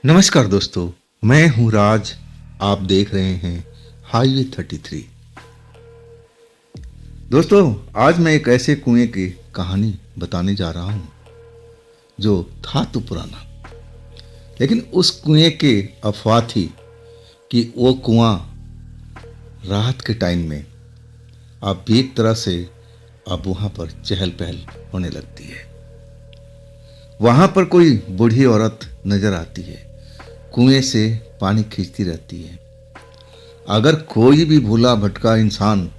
नमस्कार दोस्तों, मैं हूं राज। आप देख रहे हैं हाईवे 33। दोस्तों, आज मैं एक ऐसे कुएं की कहानी बताने जा रहा हूं जो था तो पुराना, लेकिन उस कुएं के अफवाह थी कि वो कुआं रात के टाइम में अब भी एक तरह से अब वहां पर चहल पहल होने लगती है। वहां पर कोई बूढ़ी औरत नजर आती है, कुएं से पानी खींचती रहती है। अगर कोई भी भूला भटका इंसान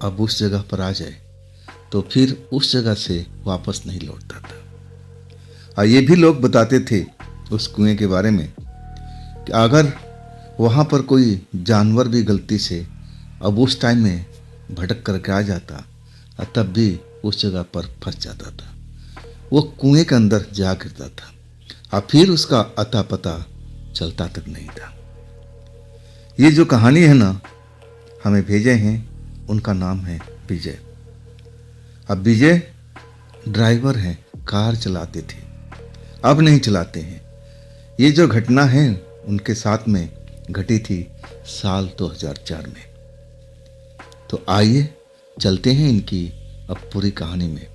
अब उस जगह पर आ जाए तो फिर उस जगह से वापस नहीं लौटता था। और ये भी लोग बताते थे उस कुएं के बारे में कि अगर वहाँ पर कोई जानवर भी गलती से अब उस टाइम में भटक करके आ जाता और तब भी उस जगह पर फंस जाता था, वो कुएं के अंदर जा गिरता था और फिर उसका अता पता चलता तक नहीं था। ये जो कहानी है ना, हमें भेजे हैं, उनका नाम है विजय। अब विजय ड्राइवर हैं, कार चलाते थे, अब नहीं चलाते हैं। ये जो घटना है उनके साथ में घटी थी साल 2004 में। तो आइए चलते हैं इनकी अब पूरी कहानी में।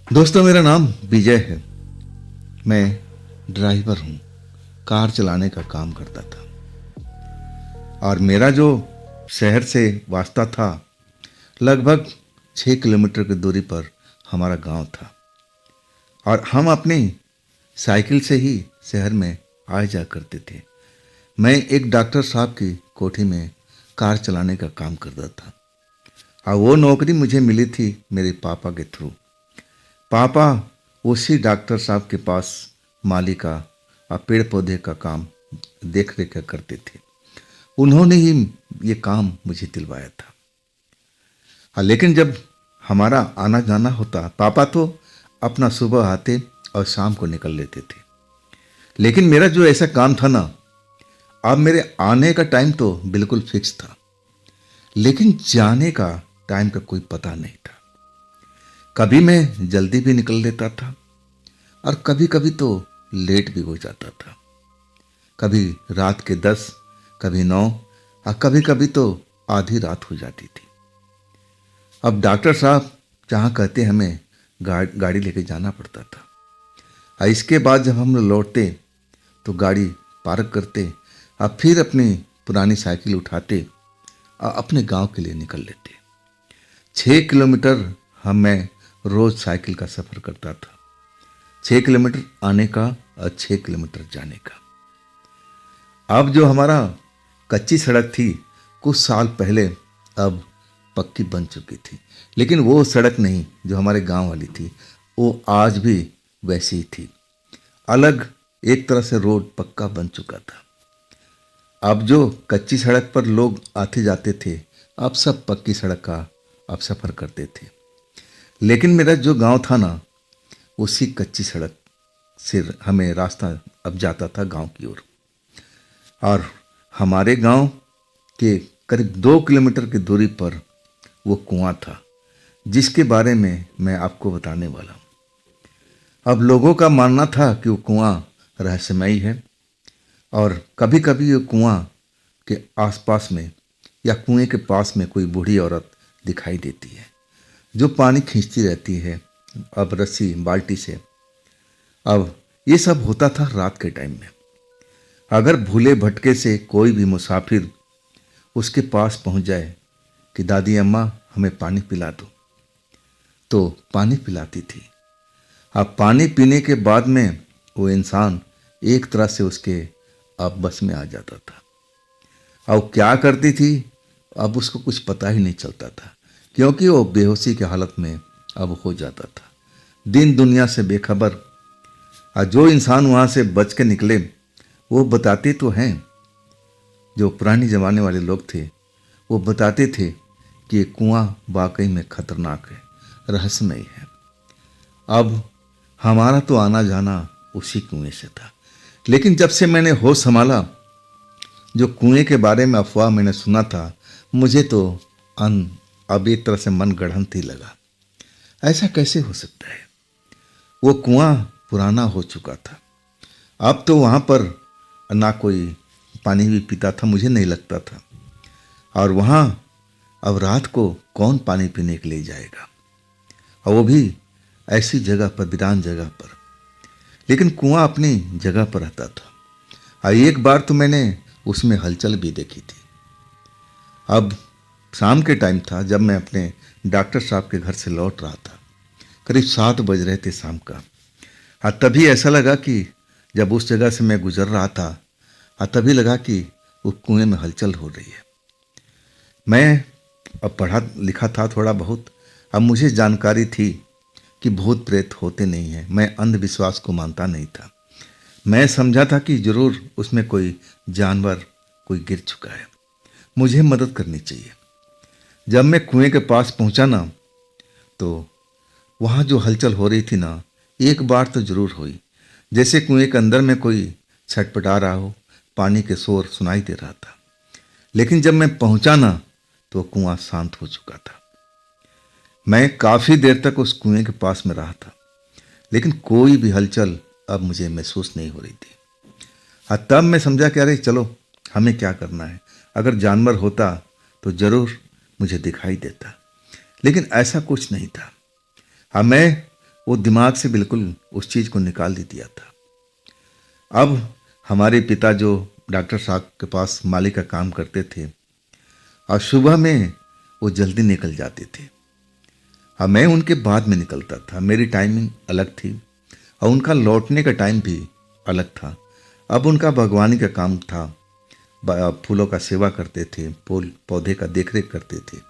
दोस्तों, मेरा नाम विजय है। मैं ड्राइवर हूँ, कार चलाने का काम करता था। और मेरा जो शहर से वास्ता था, लगभग 6 किलोमीटर की दूरी पर हमारा गांव था। और हम अपनी साइकिल से ही शहर में आ जा करते थे। मैं एक डॉक्टर साहब की कोठी में कार चलाने का काम करता था और वो नौकरी मुझे मिली थी मेरे पापा के थ्रू। पापा उसी डॉक्टर साहब के पास माली का और पेड़ पौधे का काम देख रेख करते थे। उन्होंने ही ये काम मुझे दिलवाया था। हाँ, लेकिन जब हमारा आना जाना होता, पापा तो अपना सुबह आते और शाम को निकल लेते थे। लेकिन मेरा जो ऐसा काम था ना, अब मेरे आने का टाइम तो बिल्कुल फिक्स था, लेकिन जाने का टाइम का कोई पता नहीं था। कभी मैं जल्दी भी निकल लेता था और कभी कभी तो लेट भी हो जाता था। कभी रात के 10, कभी 9 और कभी कभी तो आधी रात हो जाती थी। अब डॉक्टर साहब जहाँ कहते हमें गाड़ी लेके जाना पड़ता था। और इसके बाद जब हम लोग लौटते तो गाड़ी पार्क करते और फिर अपनी पुरानी साइकिल उठाते और अपने गांव के लिए निकल लेते। 6 किलोमीटर मैं रोज साइकिल का सफ़र करता था। 6 किलोमीटर आने का और 6 किलोमीटर जाने का। अब जो हमारा कच्ची सड़क थी, कुछ साल पहले अब पक्की बन चुकी थी, लेकिन वो सड़क नहीं जो हमारे गांव वाली थी, वो आज भी वैसी ही थी। अलग एक तरह से रोड पक्का बन चुका था। अब जो कच्ची सड़क पर लोग आते जाते थे, अब सब पक्की सड़क का अब सफ़र करते थे। लेकिन मेरा जो गांव था ना, उसी कच्ची सड़क से हमें रास्ता अब जाता था गांव की ओर। और हमारे गांव के करीब 2 किलोमीटर की दूरी पर वो कुआं था जिसके बारे में मैं आपको बताने वाला हूँ। अब लोगों का मानना था कि वो कुआं रहस्यमयी है और कभी कभी वो कुआं के आसपास में या कुएं के पास में कोई बूढ़ी औरत दिखाई देती है जो पानी खींचती रहती है, अब रस्सी बाल्टी से। अब ये सब होता था रात के टाइम में। अगर भूले भटके से कोई भी मुसाफिर उसके पास पहुंच जाए कि दादी अम्मा हमें पानी पिला दो, तो पानी पिलाती थी। अब पानी पीने के बाद में वो इंसान एक तरह से उसके अब बस में आ जाता था। अब क्या करती थी अब उसको कुछ पता ही नहीं चलता था, क्योंकि वो बेहोशी की हालत में अब हो जाता था, दिन दुनिया से बेखबर। और जो इंसान वहाँ से बच के निकले वो बताते तो हैं, जो पुराने ज़माने वाले लोग थे वो बताते थे कि ये कुआं वाकई में खतरनाक है, रहस्यमयी है। अब हमारा तो आना जाना उसी कुएं से था, लेकिन जब से मैंने होश संभाला, जो कुएं के बारे में अफवाह मैंने सुना था, मुझे तो अब एक तरह से मन गढ़ंत ही लगा। ऐसा कैसे हो सकता है? वो कुआं पुराना हो चुका था अब तो वहाँ पर ना कोई पानी भी पीता था, मुझे नहीं लगता था। और वहाँ अब रात को कौन पानी पीने के लिए जाएगा, और वो भी ऐसी जगह पर, वीरान जगह पर। लेकिन कुआं अपनी जगह पर रहता था। और एक बार तो मैंने उसमें हलचल भी देखी थी। अब शाम के टाइम था जब मैं अपने डॉक्टर साहब के घर से लौट रहा था। करीब 7 बज रहे थे शाम का। और तभी ऐसा लगा कि जब उस जगह से मैं गुजर रहा था, और तभी लगा कि उस कुएं में हलचल हो रही है। मैं अब पढ़ा लिखा था थोड़ा बहुत। अब मुझे जानकारी थी कि भूत प्रेत होते नहीं हैं। मैं अंधविश्वास को मानता नहीं था। मैं समझा था कि जरूर उसमें कोई जानवर, कोई गिर चुका है, मुझे मदद करनी चाहिए। जब मैं कुएं के पास पहुंचा ना, तो वहाँ जो हलचल हो रही थी ना, एक बार तो जरूर हुई, जैसे कुएं के अंदर में कोई छटपटा रहा हो, पानी के शोर सुनाई दे रहा था। लेकिन जब मैं पहुंचा ना, तो कुआं शांत हो चुका था। मैं काफ़ी देर तक उस कुएं के पास में रहा था, लेकिन कोई भी हलचल अब मुझे महसूस नहीं हो रही थी। हाँ, तब मैं समझा कि अरे चलो, हमें क्या करना है, अगर जानवर होता तो ज़रूर मुझे दिखाई देता। लेकिन ऐसा कुछ नहीं था। हाँ, मैं वो दिमाग से बिल्कुल उस चीज़ को निकाल ही दिया था। अब हमारे पिता जो डॉक्टर साहब के पास माली का काम करते थे, और सुबह में वो जल्दी निकल जाते थे। हाँ, मैं उनके बाद में निकलता था। मेरी टाइमिंग अलग थी और उनका लौटने का टाइम भी अलग था। अब उनका बागवानी का काम था, फूलों का सेवा करते थे, फूल पौधे का देखरेख करते थे।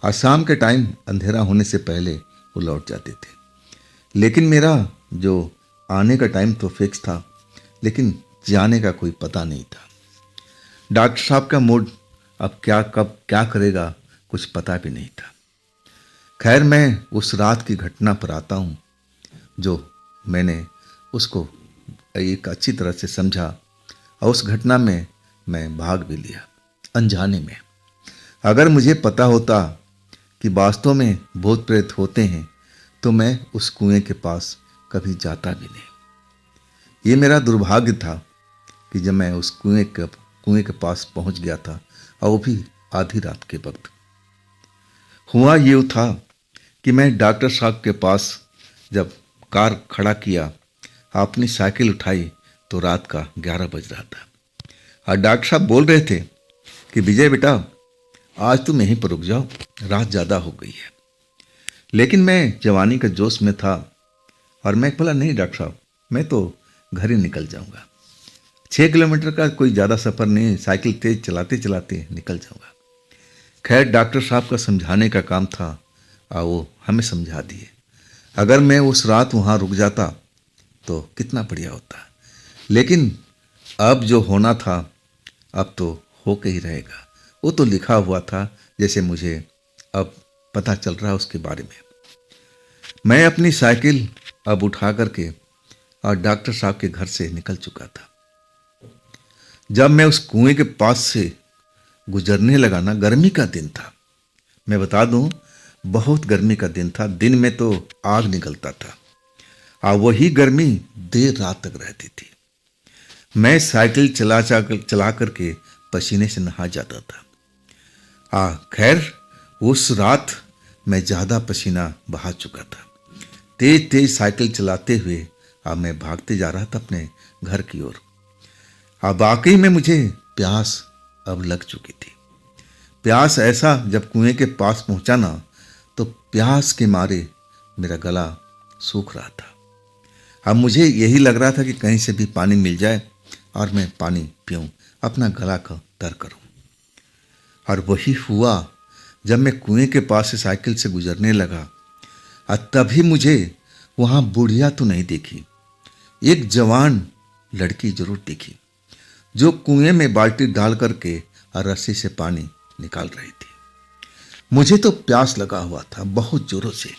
और शाम के टाइम अंधेरा होने से पहले वो लौट जाते थे। लेकिन मेरा जो आने का टाइम तो फिक्स था, लेकिन जाने का कोई पता नहीं था। डॉक्टर साहब का मूड अब क्या, कब क्या करेगा, कुछ पता भी नहीं था। खैर, मैं उस रात की घटना पर आता हूँ, जो मैंने उसको एक अच्छी तरह से समझा, और उस घटना में मैं भाग भी लिया अनजाने में। अगर मुझे पता होता कि वास्तव में भूत प्रेत होते हैं, तो मैं उस कुएं के पास कभी जाता भी नहीं। ये मेरा दुर्भाग्य था कि जब मैं उस कुएं के पास पहुंच गया था, और वो भी आधी रात के वक्त। हुआ ये था कि मैं डॉक्टर साहब के पास जब कार खड़ा किया, अपनी साइकिल उठाई, तो रात का 11 बज रहा था। और डॉक्टर साहब बोल रहे थे कि विजय बेटा, आज तुम यहीं पर रुक जाओ, रात ज़्यादा हो गई है। लेकिन मैं जवानी का जोश में था, और मैं बोला नहीं डॉक्टर साहब, मैं तो घर ही निकल जाऊंगा। 6 किलोमीटर का कोई ज़्यादा सफ़र नहीं, साइकिल तेज चलाते चलाते निकल जाऊंगा। खैर, डॉक्टर साहब का समझाने का काम था, और वो हमें समझा दिए। अगर मैं उस रात वहाँ रुक जाता तो कितना बढ़िया होता। लेकिन अब जो होना था, अब तो हो के ही रहेगा। वो तो लिखा हुआ था, जैसे मुझे अब पता चल रहा है उसके बारे में। मैं अपनी साइकिल अब उठा करके और डॉक्टर साहब के घर से निकल चुका था। जब मैं उस कुएं के पास से गुजरने लगा ना, गर्मी का दिन था। मैं बता दूं, बहुत गर्मी का दिन था। दिन में तो आग निकलता था, और वही गर्मी देर रात तक रहती थी। मैं साइकिल चला करके पसीने से नहा जाता था। खैर, उस रात मैं ज़्यादा पसीना बहा चुका था। तेज तेज साइकिल चलाते हुए मैं भागते जा रहा था अपने घर की ओर। वाकई में मुझे प्यास अब लग चुकी थी। प्यास ऐसा, जब कुएं के पास पहुंचा ना, तो प्यास के मारे मेरा गला सूख रहा था। अब मुझे यही लग रहा था कि कहीं से भी पानी मिल जाए और मैं पानी पीऊं, अपना गला का तर करूं। और वही हुआ। जब मैं कुएं के पास से साइकिल से गुजरने लगा, और तभी मुझे वहाँ बुढ़िया तो नहीं देखी, एक जवान लड़की जरूर दिखी, जो कुएं में बाल्टी डाल करके और रस्सी से पानी निकाल रही थी। मुझे तो प्यास लगा हुआ था बहुत जोरों से,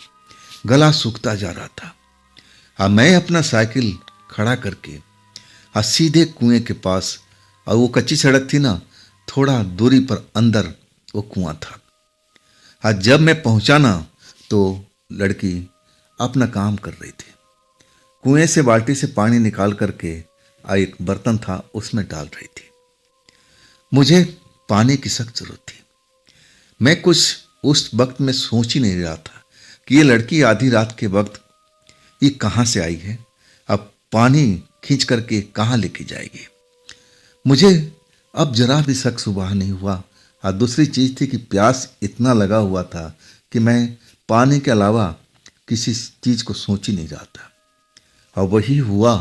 गला सूखता जा रहा था। मैं अपना साइकिल खड़ा करके सीधे कुएं के पास, और वो कच्ची सड़क थी ना, थोड़ा दूरी पर अंदर वो कुआं था। जब मैं पहुंचा ना, तो लड़की अपना काम कर रही थी। कुएं से बाल्टी से पानी निकाल करके एक बर्तन था उसमें डाल रही थी। मुझे पानी की सख्त जरूरत थी। मैं कुछ उस वक्त में सोच ही नहीं रहा था कि ये लड़की आधी रात के वक्त ये कहाँ से आई है, अब पानी खींच करके कहाँ लेके जाएगी। मुझे अब जरा भी शक सुबह नहीं हुआ। और दूसरी चीज थी कि प्यास इतना लगा हुआ था कि मैं पानी के अलावा किसी चीज को सोच ही नहीं रहा था। और वही हुआ,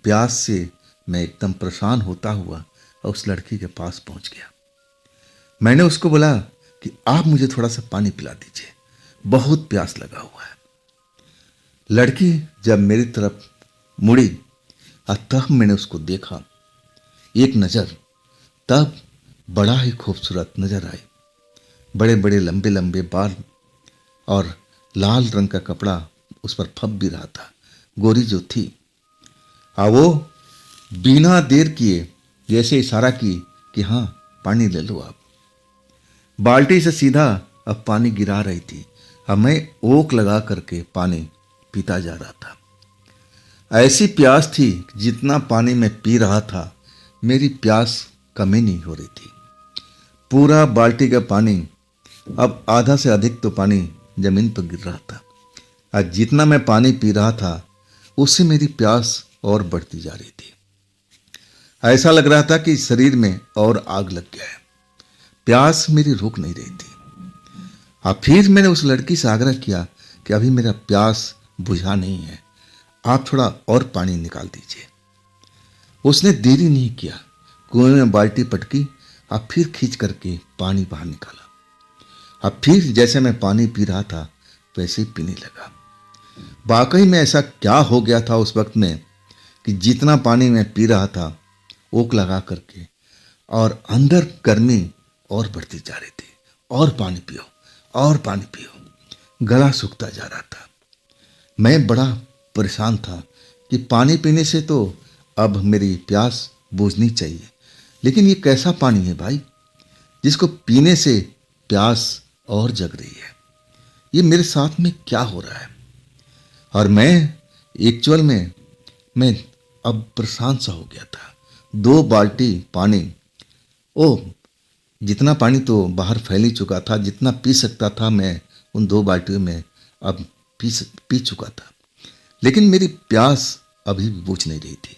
प्यास से मैं एकदम परेशान होता हुआ उस लड़की के पास पहुंच गया। मैंने उसको बोला कि आप मुझे थोड़ा सा पानी पिला दीजिए, बहुत प्यास लगा हुआ है। लड़की जब मेरी तरफ मुड़ी और तब मैंने उसको देखा एक नज़र, तब बड़ा ही खूबसूरत नजर आई। बड़े बड़े लंबे लंबे बाल और लाल रंग का कपड़ा उस पर फप भी रहा था। गोरी जो थी, वो बिना देर किए जैसे इशारा की कि हाँ पानी ले लो आप। बाल्टी से सीधा अब पानी गिरा रही थी। अब मैं ओक लगा करके पानी पीता जा रहा था। ऐसी प्यास थी कि जितना पानी मैं पी रहा था मेरी प्यास कमी नहीं हो रही थी। पूरा बाल्टी का पानी, अब आधा से अधिक तो पानी जमीन पर गिर रहा था। आज जितना मैं पानी पी रहा था उससे मेरी प्यास और बढ़ती जा रही थी। ऐसा लग रहा था कि शरीर में और आग लग गया है। प्यास मेरी रुक नहीं रही थी। अब फिर मैंने उस लड़की से आग्रह किया कि अभी मेरा प्यास बुझा नहीं है, आप थोड़ा और पानी निकाल दीजिए। उसने देरी नहीं किया, कुएं में बाल्टी पटकी और फिर खींच करके पानी बाहर निकाला। अब फिर जैसे मैं पानी पी रहा था वैसे ही पीने लगा। वाकई में ऐसा क्या हो गया था उस वक्त में कि जितना पानी मैं पी रहा था ओक लगा करके, और अंदर गर्मी और बढ़ती जा रही थी। और पानी पियो, और पानी पियो, गला सूखता जा रहा था। मैं बड़ा परेशान था कि पानी पीने से तो अब मेरी प्यास बुझनी चाहिए, लेकिन ये कैसा पानी है भाई जिसको पीने से प्यास और जग रही है। ये मेरे साथ में क्या हो रहा है। और मैं एक्चुअल में मैं अब परेशान सा हो गया था। 2 बाल्टी पानी, ओ जितना पानी तो बाहर फैल ही चुका था, जितना पी सकता था मैं उन 2 बाल्टियों में अब पी चुका था। लेकिन मेरी प्यास अभी भी बुझ नहीं रही थी।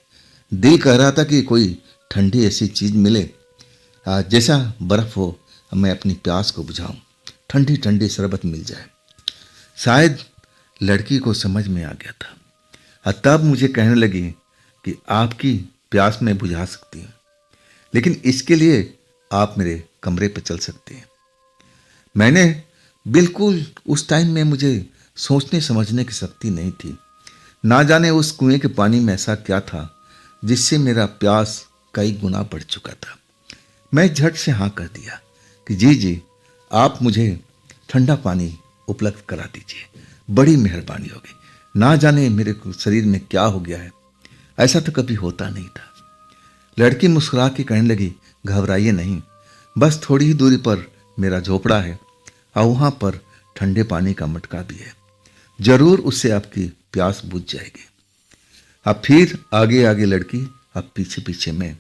दिल कह रहा था कि कोई ठंडी ऐसी चीज मिले जैसा बर्फ हो, मैं अपनी प्यास को बुझाऊं, ठंडी ठंडी शरबत मिल जाए। शायद लड़की को समझ में आ गया था और तब मुझे कहने लगी कि आपकी प्यास मैं बुझा सकती हूँ, लेकिन इसके लिए आप मेरे कमरे पर चल सकते हैं। मैंने बिल्कुल उस टाइम में मुझे सोचने समझने की शक्ति नहीं थी। ना जाने उस कुएं के पानी में ऐसा क्या था जिससे मेरा प्यास कई गुना बढ़ चुका था। मैं झट से हाँ कर दिया कि जी जी, आप मुझे ठंडा पानी उपलब्ध करा दीजिए, बड़ी मेहरबानी होगी। ना जाने मेरे शरीर में क्या हो गया है, ऐसा तो कभी होता नहीं था। लड़की मुस्कुरा के कहने लगी, घबराइए नहीं, बस थोड़ी ही दूरी पर मेरा झोपड़ा है और वहाँ पर ठंडे पानी का मटका भी है, जरूर उससे आपकी प्यास बुझ जाएगी। अब फिर आगे आगे लड़की, अब पीछे पीछे मैं।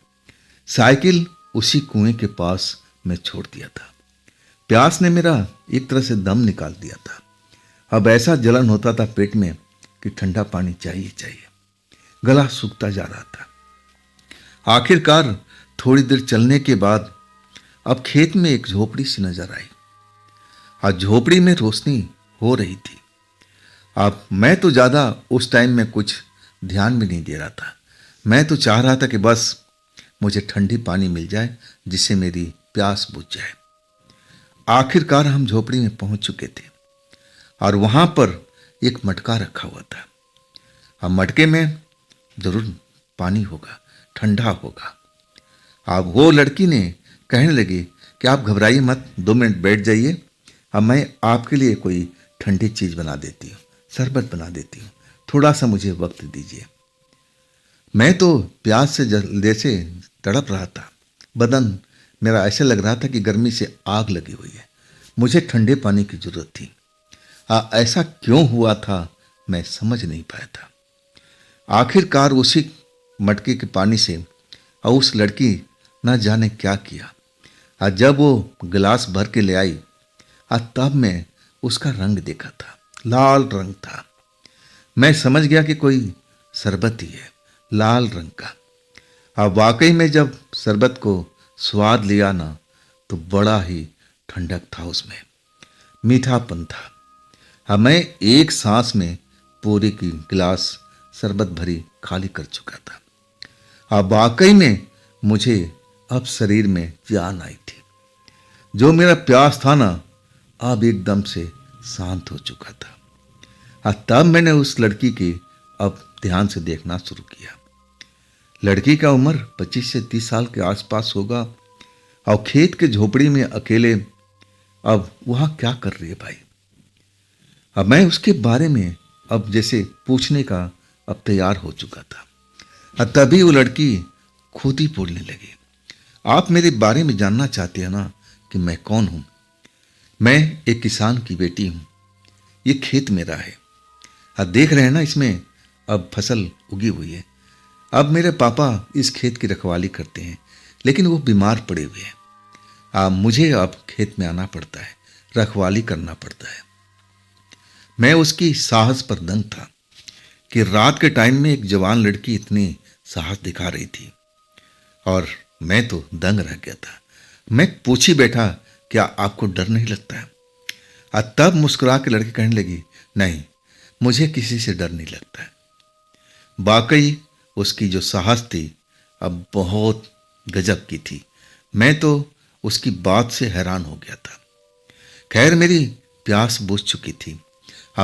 साइकिल उसी कुएं के पास मैं छोड़ दिया था। प्यास ने मेरा एक तरह से दम निकाल दिया था। अब ऐसा जलन होता था पेट में कि ठंडा पानी चाहिए चाहिए, गला सूखता जा रहा था। आखिरकार थोड़ी देर चलने के बाद अब खेत में एक झोपड़ी सी नजर आई। आज झोपड़ी में रोशनी हो रही थी। अब मैं तो ज्यादा उस टाइम में कुछ ध्यान भी नहीं दे रहा था। मैं तो चाह रहा था कि बस मुझे ठंडी पानी मिल जाए जिससे मेरी प्यास बुझ जाए। आखिरकार हम झोपड़ी में पहुंच चुके थे और वहां पर एक मटका रखा हुआ था। अब मटके में जरूर पानी होगा, ठंडा होगा। अब वो लड़की ने कहने लगी कि आप घबराइए मत, 2 मिनट बैठ जाइए, अब मैं आपके लिए कोई ठंडी चीज बना देती हूँ, शरबत बना देती हूँ, थोड़ा सा मुझे वक्त दीजिए। मैं तो प्यास से जैसे तड़प रहा था। बदन मेरा ऐसे लग रहा था कि गर्मी से आग लगी हुई है। मुझे ठंडे पानी की जरूरत थी। ऐसा क्यों हुआ था मैं समझ नहीं पाया था। आखिरकार उसी मटके के पानी से और उस लड़की न जाने क्या किया। और जब वो गिलास भर के ले आई और तब मैं उसका रंग देखा था, लाल रंग था। मैं समझ गया कि कोई शरबत ही है, लाल रंग का। और वाकई में जब शरबत को स्वाद लिया ना तो बड़ा ही ठंडक था उसमें, मीठापन था। हाँ, मैं एक सांस में पूरी की गिलास शरबत भरी खाली कर चुका था। अब वाकई में मुझे अब शरीर में जान आई थी। जो मेरा प्यास था ना अब एकदम से शांत हो चुका था। हाँ, तब मैंने उस लड़की की अब ध्यान से देखना शुरू किया। लड़की का उम्र 25 से 30 साल के आसपास होगा और खेत के झोपड़ी में अकेले अब वहां क्या कर रही है भाई। अब मैं उसके बारे में अब जैसे पूछने का अब तैयार हो चुका था। तभी वो लड़की खुद ही बोलने लगी, आप मेरे बारे में जानना चाहते हैं ना कि मैं कौन हूं। मैं एक किसान की बेटी हूं। ये खेत मेरा है। आप देख रहे हैं ना, इसमें अब फसल उगी हुई है। अब मेरे पापा इस खेत की रखवाली करते हैं, लेकिन वो बीमार पड़े हुए हैं। मुझे अब खेत में आना पड़ता है, रखवाली करना पड़ता है। मैं उसकी साहस पर दंग था कि रात के टाइम में एक जवान लड़की इतनी साहस दिखा रही थी और मैं तो दंग रह गया था। मैं पूछी बैठा, क्या आपको डर नहीं लगता है? तब मुस्कुरा के लड़की कहने लगी, नहीं, मुझे किसी से डर नहीं लगता है। वाकई उसकी जो साहस थी अब बहुत गजब की थी। मैं तो उसकी बात से हैरान हो गया था। खैर, मेरी प्यास बुझ चुकी थी।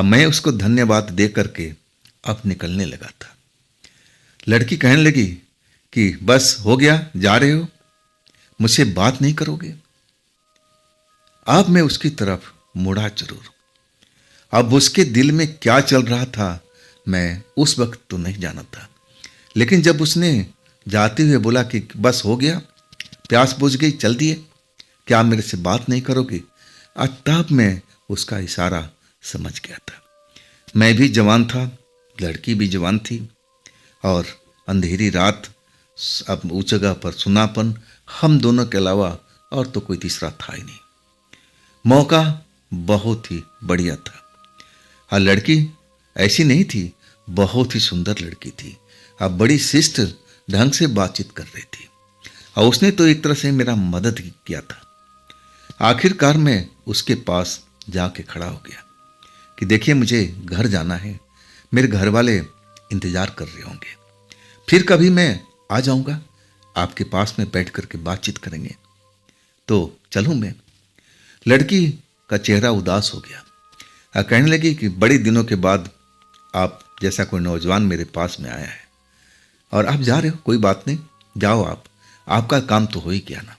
मैं उसको धन्यवाद दे करके अब निकलने लगा था। लड़की कहने लगी कि बस हो गया, जा रहे हो, मुझसे बात नहीं करोगे? अब मैं उसकी तरफ मुड़ा जरूर। अब उसके दिल में क्या चल रहा था मैं उस वक्त तो नहीं जाना था, लेकिन जब उसने जाते हुए बोला कि बस हो गया, प्यास बुझ गई, चल दिए, क्या आप मेरे से बात नहीं करोगे, तब मैं उसका इशारा समझ गया था। मैं भी जवान था, लड़की भी जवान थी और अंधेरी रात, अब उस जगह पर सुनापन, हम दोनों के अलावा और तो कोई तीसरा था ही नहीं। मौका बहुत ही बढ़िया था। हाँ, लड़की ऐसी नहीं थी, बहुत ही सुंदर लड़की थी। अब बड़ी शिष्ट ढंग से बातचीत कर रही थी और उसने तो एक तरह से मेरा मदद ही किया था। आखिरकार मैं उसके पास जाके खड़ा हो गया कि देखिए, मुझे घर जाना है, मेरे घर वाले इंतजार कर रहे होंगे, फिर कभी मैं आ जाऊंगा, आपके पास में बैठ करके बातचीत करेंगे, तो चलूं मैं। लड़की का चेहरा उदास हो गया। कहने लगी कि बड़े दिनों के बाद आप जैसा कोई नौजवान मेरे पास में आया है और आप जा रहे हो, कोई बात नहीं, जाओ आप, आपका काम तो हो ही गया ना।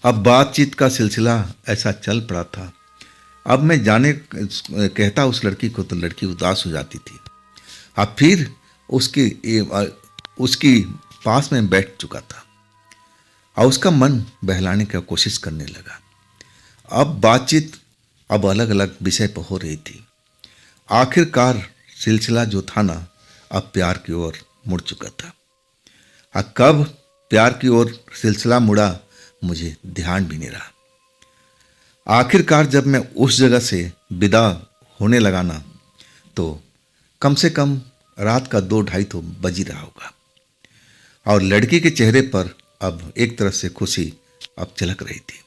अब बातचीत का सिलसिला ऐसा चल पड़ा था। अब मैं जाने कहता उस लड़की को तो लड़की उदास हो जाती थी। अब फिर उसकी पास में बैठ चुका था और उसका मन बहलाने की कोशिश करने लगा। अब बातचीत अब अलग अलग विषय पर हो रही थी। आखिरकार सिलसिला जो था ना अब प्यार की ओर मुड़ चुका था। कब प्यार की ओर सिलसिला मुड़ा मुझे ध्यान भी नहीं रहा। आखिरकार जब मैं उस जगह से विदा होने लगा ना तो कम से कम रात का 2-2:30 तो बज ही रहा होगा और लड़की के चेहरे पर अब एक तरह से खुशी अब झलक रही थी।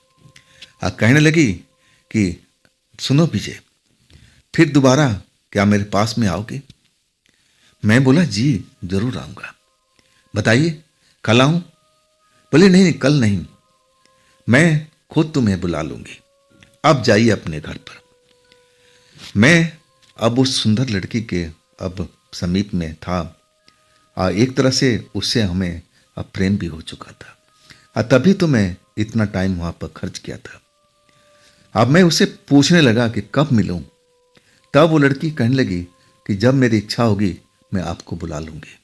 कहने लगी कि सुनो विजय, फिर दोबारा क्या मेरे पास में आओगे? मैं बोला जी जरूर आऊंगा। बताइए, कल आऊं? बोले नहीं, कल नहीं, मैं खुद तुम्हें बुला लूंगी, अब जाइए अपने घर पर। मैं अब उस सुंदर लड़की के अब समीप में था। एक तरह से उससे हमें अब प्रेम भी हो चुका था। तभी तो मैं इतना टाइम वहां पर खर्च किया था। अब मैं उससे पूछने लगा कि कब मिलूं। तब वो लड़की कहने लगी कि जब मेरी इच्छा होगी मैं आपको बुला लूंगी,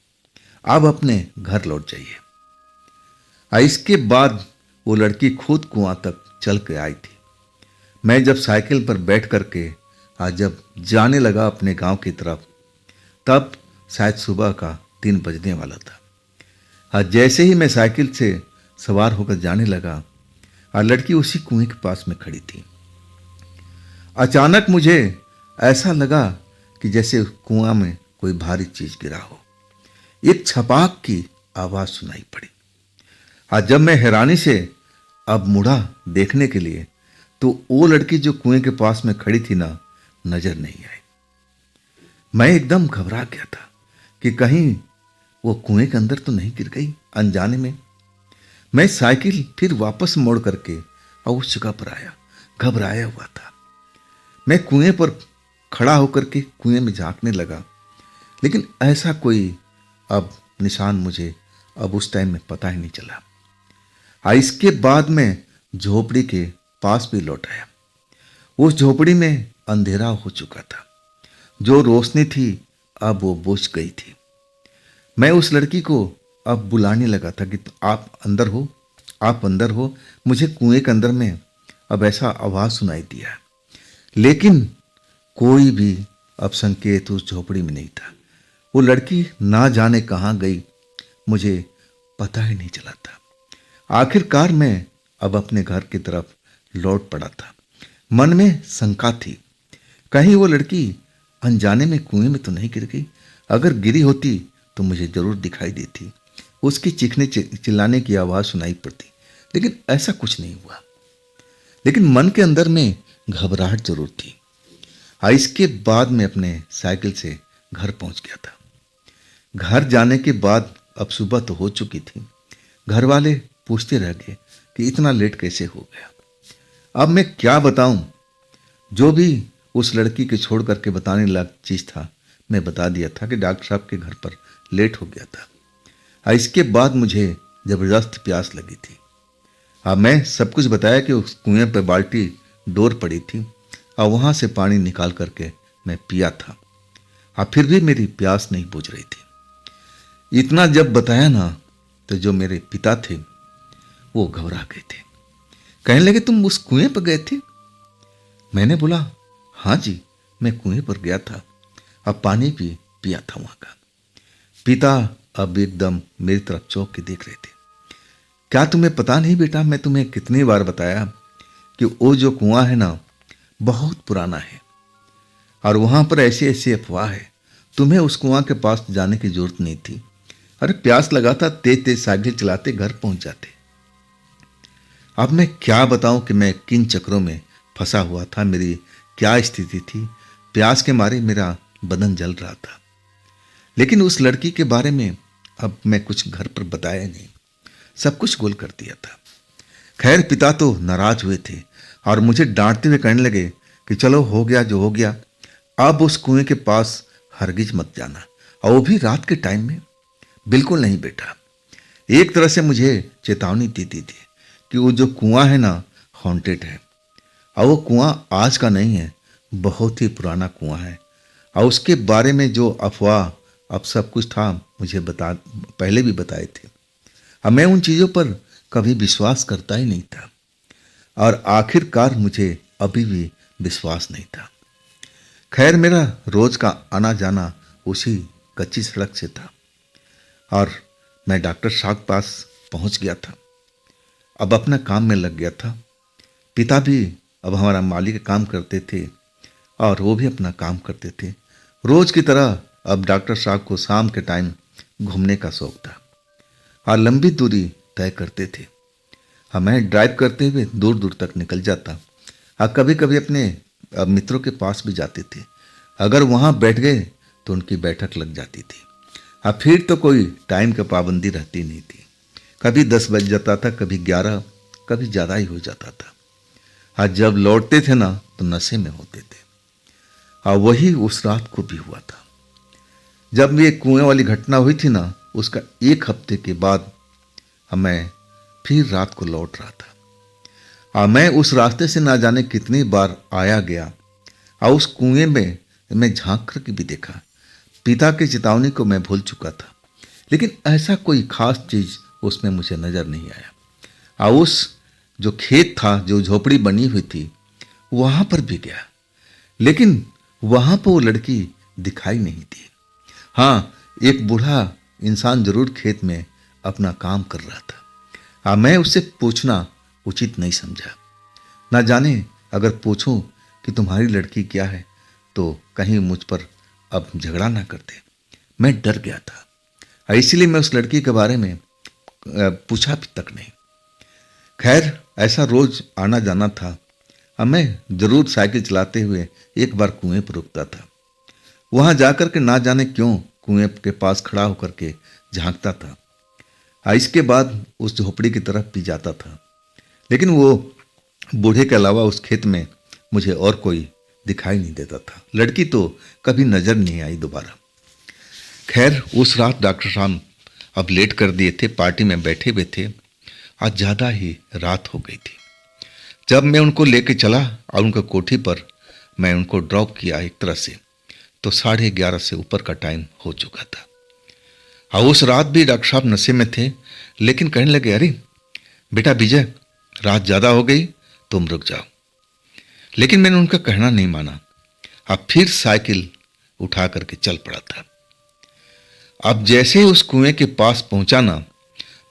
आप अपने घर लौट जाइए। इसके बाद वो लड़की खुद कुआं तक चल के आई थी। मैं जब साइकिल पर बैठ करके जब जाने लगा अपने गांव की तरफ, तब शायद सुबह का 3 बजने वाला था। हाँ, जैसे ही मैं साइकिल से सवार होकर जाने लगा और लड़की उसी कुएं के पास में खड़ी थी। अचानक मुझे ऐसा लगा कि जैसे कुआं में कोई भारी चीज गिरा हो। एक छपाक की आवाज सुनाई पड़ी। आज जब मैं हैरानी से अब मुड़ा देखने के लिए तो वो लड़की जो कुएं के पास में खड़ी थी ना, नजर नहीं आई। मैं एकदम घबरा गया था कि कहीं वो कुएं के अंदर तो नहीं गिर गई अनजाने में। मैं साइकिल फिर वापस मोड़ करके और उस जगह पर आया, घबराया हुआ था। मैं कुएं पर खड़ा होकर के कुएं में झांकने लगा, लेकिन ऐसा कोई अब निशान मुझे अब उस टाइम में पता ही नहीं चला। इसके बाद मैं झोपड़ी के पास भी लौट आया। उस झोपड़ी में अंधेरा हो चुका था। जो रोशनी थी अब वो बुझ गई थी। मैं उस लड़की को अब बुलाने लगा था कि आप अंदर हो, आप अंदर हो। मुझे कुएं के अंदर में अब ऐसा आवाज सुनाई दिया, लेकिन कोई भी अब संकेत उस झोपड़ी में नहीं था। वो लड़की ना जाने कहाँ गई, मुझे पता ही नहीं चला था। आखिरकार मैं अब अपने घर की तरफ लौट पड़ा था। मन में शंका थी, कहीं वो लड़की अनजाने में कुएं में तो नहीं गिर गई। अगर गिरी होती तो मुझे जरूर दिखाई देती, उसकी चीखने चिल्लाने की आवाज सुनाई पड़ती, लेकिन ऐसा कुछ नहीं हुआ। लेकिन मन के अंदर में घबराहट जरूर थी। इसके बाद मैं अपने साइकिल से घर पहुंच गया था। घर जाने के बाद अब सुबह तो हो चुकी थी। घर वाले पूछते रह गए कि इतना लेट कैसे हो गया। अब मैं क्या बताऊं, जो भी उस लड़की के छोड़ करके बताने लायक चीज था मैं बता दिया था कि डॉक्टर साहब के घर पर लेट हो गया था। इसके बाद मुझे जबरदस्त प्यास लगी थी। मैं सब कुछ बताया कि उस कुएं पर बाल्टी डोर पड़ी थी और वहां से पानी निकाल करके मैं पिया था। फिर भी मेरी प्यास नहीं बुझ रही थी। इतना जब बताया ना तो जो मेरे पिता थे वो घबरा गए थे। कहने लगे, तुम उस कुएं पर गए थे? मैंने बोला, हाँ जी, मैं कुएं पर गया था, अब पानी भी पिया था वहां का। पिता अब एकदम मेरी तरफ चौंक के देख रहे थे। क्या तुम्हें पता नहीं बेटा, मैं तुम्हें कितनी बार बताया कि वो जो कुआं है ना बहुत पुराना है और वहां पर ऐसी ऐसी अफवाह है, तुम्हें उस कुआं के पास जाने की जरूरत नहीं थी। अरे प्यास लगा था, तेज तेज साइकिल चलाते घर पहुंच जाते। अब मैं क्या बताऊं कि मैं किन चक्रों में फंसा हुआ था, मेरी क्या स्थिति थी। प्यास के मारे मेरा बदन जल रहा था। लेकिन उस लड़की के बारे में अब मैं कुछ घर पर बताया नहीं, सब कुछ गोल कर दिया था। खैर पिता तो नाराज हुए थे और मुझे डांटते हुए कहने लगे कि चलो हो गया जो हो गया, अब उस कुएं के पास हरगिज मत जाना, और वो भी रात के टाइम में। बिल्कुल नहीं बेटा। एक तरह से मुझे चेतावनी देती थी कि वो जो कुआं है ना हॉन्टेड है, और वो कुआं आज का नहीं है, बहुत ही पुराना कुआं है। और उसके बारे में जो अफवाह अब सब कुछ था मुझे पहले भी बताए थे। अब मैं उन चीज़ों पर कभी विश्वास करता ही नहीं था, और आखिरकार मुझे अभी भी विश्वास नहीं था। खैर मेरा रोज का आना जाना उसी कच्ची सड़क से था और मैं डॉक्टर साहब के पास पहुंच गया था। अब अपना काम में लग गया था। पिता भी अब हमारा मालिक काम करते थे और वो भी अपना काम करते थे। रोज की तरह अब डॉक्टर साहब को शाम के टाइम घूमने का शौक था और लंबी दूरी तय करते थे। मैं ड्राइव करते हुए दूर दूर तक निकल जाता और कभी कभी अपने मित्रों के पास भी जाते थे। अगर वहाँ बैठ गए तो उनकी बैठक लग जाती थी। फिर तो कोई टाइम की पाबंदी रहती नहीं थी। कभी 10 बज जाता था, कभी 11, कभी ज़्यादा ही हो जाता था। जब लौटते थे ना तो नशे में होते थे। वही उस रात को भी हुआ था। जब ये कुएं वाली घटना हुई थी ना, उसका 1 हफ्ते के बाद मैं फिर रात को लौट रहा था। मैं उस रास्ते से ना जाने कितनी बार आया गया और उस कुएं में मैं झांक कर के भी देखा। पिता की चेतावनी को मैं भूल चुका था, लेकिन ऐसा कोई खास चीज उसमें मुझे नजर नहीं आया। और उस जो खेत था, जो झोपड़ी बनी हुई थी, वहां पर भी गया, लेकिन वहां पर वो लड़की दिखाई नहीं दी। हाँ, एक बूढ़ा इंसान जरूर खेत में अपना काम कर रहा था। मैं उससे पूछना उचित नहीं समझा। ना जाने अगर पूछूं कि तुम्हारी लड़की क्या है तो कहीं मुझ पर अब झगड़ा ना करते। मैं डर गया था, इसीलिए मैं उस लड़की के बारे में पूछा भी तक नहीं। खैर, ऐसा रोज आना जाना था। अब मैं जरूर साइकिल चलाते हुए एक बार कुएं पर रुकता था। वहां जाकर के ना जाने क्यों कुएं के पास खड़ा होकर के झांकता था। इसके बाद उस झोपड़ी की तरफ भी जाता था, लेकिन वो बूढ़े के अलावा उस खेत में मुझे और कोई दिखाई नहीं देता था। लड़की तो कभी नजर नहीं आई दोबारा। खैर, उस रात डॉक्टर साहब अब लेट कर दिए थे, पार्टी में बैठे हुए थे। आज ज़्यादा ही रात हो गई थी। जब मैं उनको लेके चला और उनके कोठी पर मैं उनको ड्रॉप किया एक तरह से, तो 11:30 से ऊपर का टाइम हो चुका था। और उस रात भी डॉक्टर साहब नशे में थे, लेकिन कहने लगे, अरे बेटा विजय, रात ज़्यादा हो गई, तुम रुक जाओ। लेकिन मैंने उनका कहना नहीं माना। अब फिर साइकिल उठा करके चल पड़ा था। अब जैसे ही उस कुएं के पास पहुंचा ना,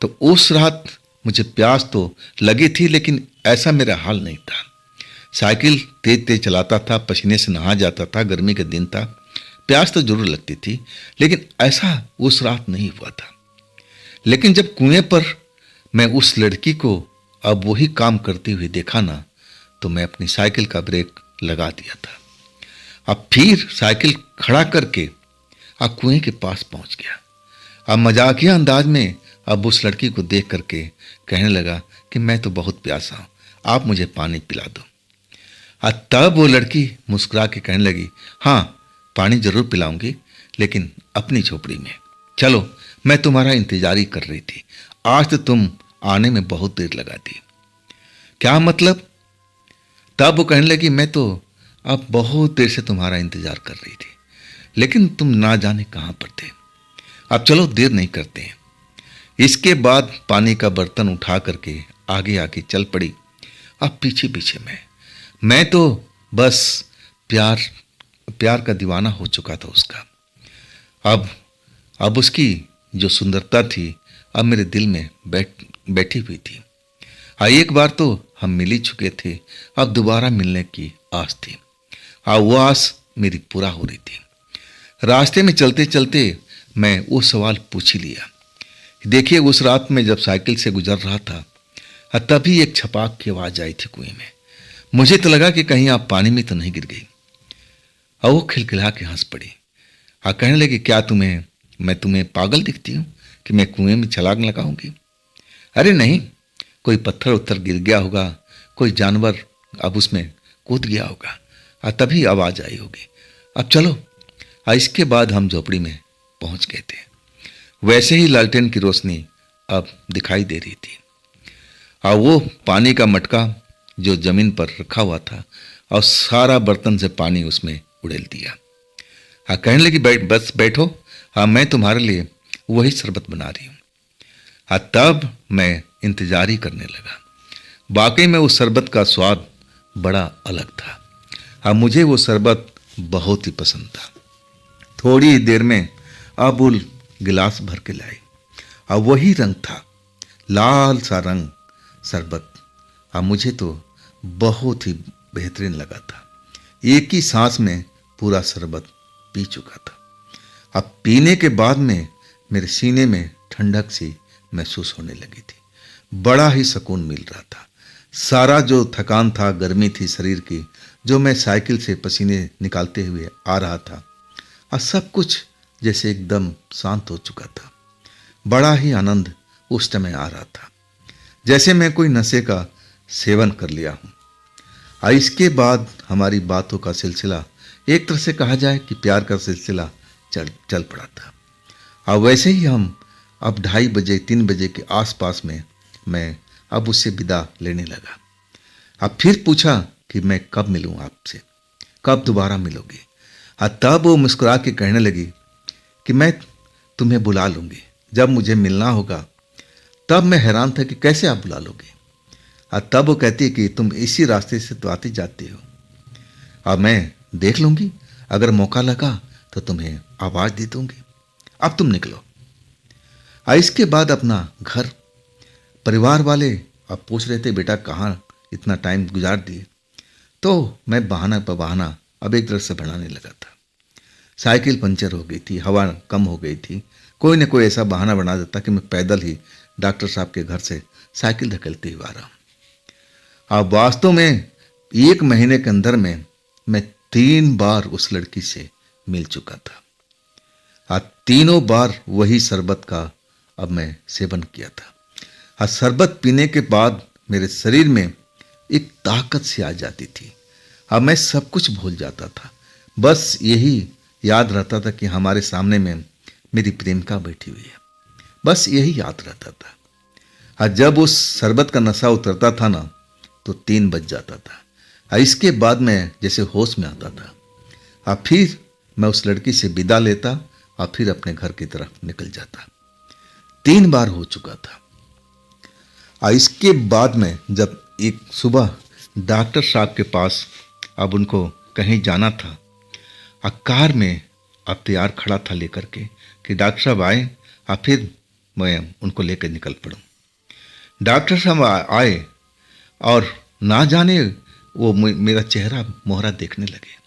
तो उस रात मुझे प्यास तो लगी थी, लेकिन ऐसा मेरा हाल नहीं था। साइकिल तेज तेज चलाता था, पसीने से नहा जाता था, गर्मी का दिन था, प्यास तो जरूर लगती थी, लेकिन ऐसा उस रात नहीं हुआ था। लेकिन जब कुएं पर मैं उस लड़की को अब वही काम करती हुई देखा ना, तो मैं अपनी साइकिल का ब्रेक लगा दिया था। अब फिर साइकिल खड़ा करके अब कुएं के पास पहुंच गया। अब मजाकिया अंदाज में अब उस लड़की को देख करके कहने लगा कि मैं तो बहुत प्यासा हूं, आप मुझे पानी पिला दो। तब वो लड़की मुस्कुरा के कहने लगी, हाँ पानी जरूर पिलाऊंगी, लेकिन अपनी झोपड़ी में। चलो, मैं तुम्हारा इंतजार ही कर रही थी। आज तो तुम आने में बहुत देर लगा दी। क्या मतलब? तब वो कहने लगी, मैं तो अब बहुत देर से तुम्हारा इंतजार कर रही थी, लेकिन तुम ना जाने कहां पर थे। अब चलो, देर नहीं करते हैं। इसके बाद पानी का बर्तन उठा करके आगे आगे चल पड़ी। अब पीछे पीछे मैं तो बस प्यार का दीवाना हो चुका था उसका। अब उसकी जो सुंदरता थी अब मेरे दिल में बैठी हुई थी। एक बार तो हम मिल ही चुके थे, अब दोबारा मिलने की आस थी। वो आस मेरी पूरा हो रही थी। रास्ते में चलते चलते मैं वो सवाल पूछ ही लिया। देखिए, उस रात में जब साइकिल से गुजर रहा था, तभी एक छपाक की आवाज आई थी कुएं में। मुझे तो लगा कि कहीं आप पानी में तो नहीं गिर गई। और वो खिलखिला के हंस पड़ी। कहने लगी, क्या मैं तुम्हें पागल दिखती हूँ कि मैं कुएं में छलांग लगाऊंगी? अरे नहीं, कोई पत्थर उत्थर गिर गया होगा, कोई जानवर अब उसमें कूद गया होगा, तभी आवाज आई होगी। अब चलो। इसके बाद हम झोपड़ी में पहुंच गए थे। वैसे ही लालटेन की रोशनी अब दिखाई दे रही थी। वो पानी का मटका जो जमीन पर रखा हुआ था और सारा बर्तन से पानी उसमें उड़ेल दिया। कहने लगी, बस बैठो, मैं तुम्हारे लिए वही शरबत बना रही हूँ। तब मैं इंतजार ही करने लगा। वाकई में उस शरबत का स्वाद बड़ा अलग था। मुझे वो शरबत बहुत ही पसंद था। थोड़ी ही देर में अबुल गिलास भर के लाई। वही रंग था, लाल सा रंग शरबत। मुझे तो बहुत ही बेहतरीन लगा था। एक ही सांस में पूरा शरबत पी चुका था। अब पीने के बाद में मेरे सीने में ठंडक सी महसूस होने लगी थी। बड़ा ही सुकून मिल रहा था। सारा जो थकान था, गर्मी थी शरीर की, जो मैं साइकिल से पसीने निकालते हुए आ रहा था, सब कुछ जैसे एकदम शांत हो चुका था। बड़ा ही आनंद उस समय आ रहा था, जैसे मैं कोई नशे का सेवन कर लिया हूँ। इसके बाद हमारी बातों का सिलसिला, एक तरह से कहा जाए कि प्यार का सिलसिला चल पड़ा था। वैसे ही हम अब 2:30 बजे 3 बजे के आसपास में मैं अब उससे विदा लेने लगा। अब फिर पूछा कि मैं कब मिलूं आपसे, कब दोबारा मिलोगे? तब वो मुस्कुरा के कहने लगी कि मैं तुम्हें बुला लूंगी जब मुझे मिलना होगा। तब मैं हैरान था कि कैसे आप बुला लोगे। तब वो कहती है कि तुम इसी रास्ते से तो आते जाते हो। अब मैं देख लूंगी, अगर मौका लगा तो तुम्हें आवाज दे दूंगी। अब तुम निकलो। इसके बाद अपना घर, परिवार वाले अब पूछ रहे थे बेटा कहाँ इतना टाइम गुजार दिए। तो मैं बहाना पर बहाना अब एक तरह से बनाने लगा था। साइकिल पंचर हो गई थी, हवा कम हो गई थी, कोई न कोई ऐसा बहाना बना देता कि मैं पैदल ही डॉक्टर साहब के घर से साइकिल धकेलते हुए आ रहा हूँ। अब वास्तव में 1 महीने के अंदर में मैं 3 बार उस लड़की से मिल चुका था। तीनों बार वही शरबत का अब मैं सेवन किया था। शरबत पीने के बाद मेरे शरीर में एक ताकत सी आ जाती थी। अब मैं सब कुछ भूल जाता था, बस यही याद रहता था कि हमारे सामने में मेरी प्रेमिका बैठी हुई है, बस यही याद रहता था। जब उस शरबत का नशा उतरता था ना तो 3 बज जाता था। इसके बाद मैं जैसे होश में आता था। अब फिर मैं उस लड़की से विदा लेता और फिर अपने घर की तरफ निकल जाता। 3 बार हो चुका था। इसके बाद में जब एक सुबह डॉक्टर साहब के पास अब उनको कहीं जाना था, कार में अब तैयार खड़ा था लेकर के कि डॉक्टर साहब आए और फिर मैं उनको लेकर निकल पड़ूं। डॉक्टर साहब आए और ना जाने वो मेरा चेहरा मोहरा देखने लगे।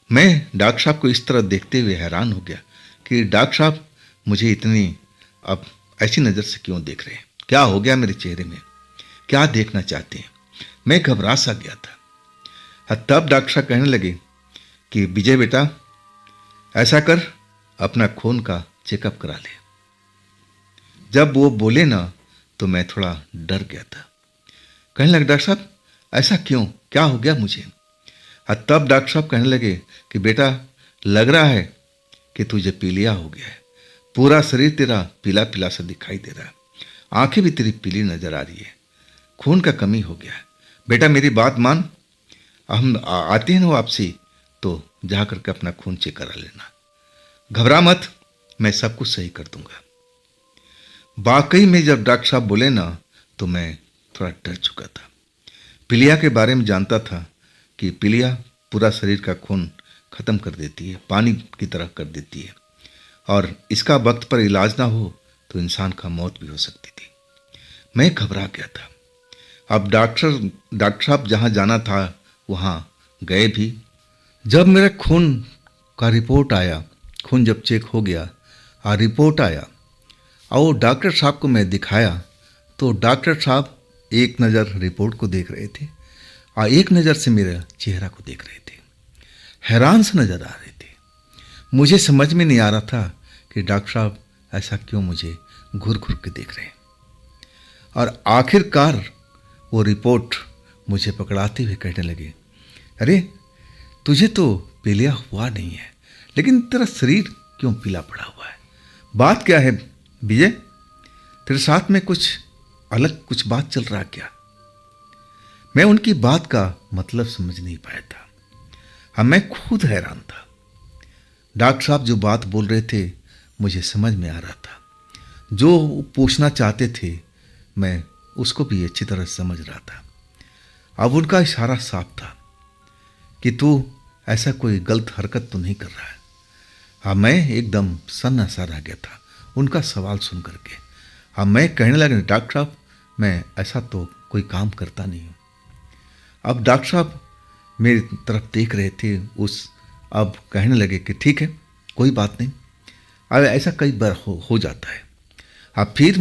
मैं डॉक्टर साहब को इस तरह देखते हुए हैरान हो गया कि डॉक्टर साहब मुझे इतनी अब ऐसी नज़र से क्यों देख रहे हैं, क्या हो गया मेरे चेहरे में, क्या देखना चाहते हैं। मैं घबरा सा गया था। तब डॉक्टर साहब कहने लगे कि विजय बेटा ऐसा कर, अपना खून का चेकअप करा ले। जब वो बोले ना तो मैं थोड़ा डर गया था। कहने लगे डॉक्टर साहब ऐसा क्यों, क्या हो गया मुझे। तब डॉक्टर साहब कहने लगे कि बेटा लग रहा है कि तुझे पीलिया हो गया है, पूरा शरीर तेरा पीला पीला सा दिखाई दे रहा है, आंखें भी तेरी पीली नजर आ रही है, खून का कमी हो गया है। बेटा मेरी बात मान, हम आते हैं ना वापसी तो जा करके अपना खून चेक करा लेना, घबरा मत, मैं सब कुछ सही कर दूंगा। वाकई में जब डॉक्टर साहब बोले ना तो मैं थोड़ा डर चुका था। पीलिया के बारे में जानता था कि पीलिया पूरा शरीर का खून खत्म कर देती है, पानी की तरह कर देती है, और इसका वक्त पर इलाज ना हो तो इंसान का मौत भी हो सकती थी। मैं घबरा गया था। अब डॉक्टर साहब जहाँ जाना था वहाँ गए भी। जब मेरा खून का रिपोर्ट आया, खून जब चेक हो गया और रिपोर्ट आया और वो डॉक्टर साहब को मैं दिखाया तो डॉक्टर साहब एक नज़र रिपोर्ट को देख रहे थे और एक नज़र से मेरे चेहरा को देख रहे थे, हैरान से नज़र आ रहे थे। मुझे समझ में नहीं आ रहा था कि डॉक्टर साहब ऐसा क्यों मुझे घूर घूर के देख रहे हैं। और आखिरकार वो रिपोर्ट मुझे पकड़ाते हुए कहने लगे, अरे तुझे तो पीलिया हुआ नहीं है, लेकिन तेरा शरीर क्यों पीला पड़ा हुआ है, बात क्या है विजय, तेरे साथ में कुछ अलग कुछ बात चल रहा क्या। मैं उनकी बात का मतलब समझ नहीं पाया था। हाँ, मैं खुद हैरान था। डॉक्टर साहब जो बात बोल रहे थे मुझे समझ में आ रहा था, जो पूछना चाहते थे मैं उसको भी अच्छी तरह समझ रहा था। अब उनका इशारा साफ था कि तू ऐसा कोई गलत हरकत तो नहीं कर रहा है। हाँ, मैं एकदम सन्नासा रह गया था उनका सवाल सुन करके। हाँ, मैं कहने लगा डॉक्टर साहब मैं ऐसा तो कोई काम करता नहीं हूँ। अब डॉक्टर साहब मेरी तरफ देख रहे थे, अब कहने लगे कि ठीक है कोई बात नहीं, अब ऐसा कई बार हो जाता है। अब फिर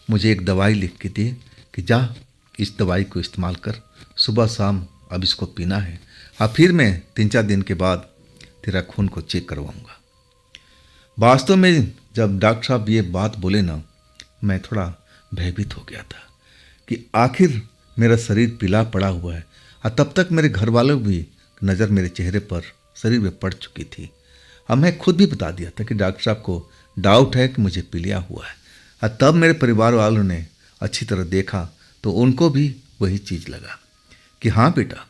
मुझे एक दवाई लिख के दिए कि जा इस दवाई को इस्तेमाल कर, सुबह शाम अब इसको पीना है, अब फिर मैं 3-4 दिन के बाद तेरा खून को चेक करवाऊँगा। वास्तव में जब डॉक्टर साहब ये बात बोले ना मैं थोड़ा भयभीत हो गया था कि आखिर मेरा शरीर पीला पड़ा हुआ है और तब तक मेरे घर वालों की नज़र मेरे चेहरे पर शरीर में पड़ चुकी थी। अब मैं खुद भी बता दिया था कि डॉक्टर साहब को डाउट है कि मुझे पीलिया हुआ है, और तब मेरे परिवार वालों ने अच्छी तरह देखा तो उनको भी वही चीज़ लगा कि हाँ बेटा,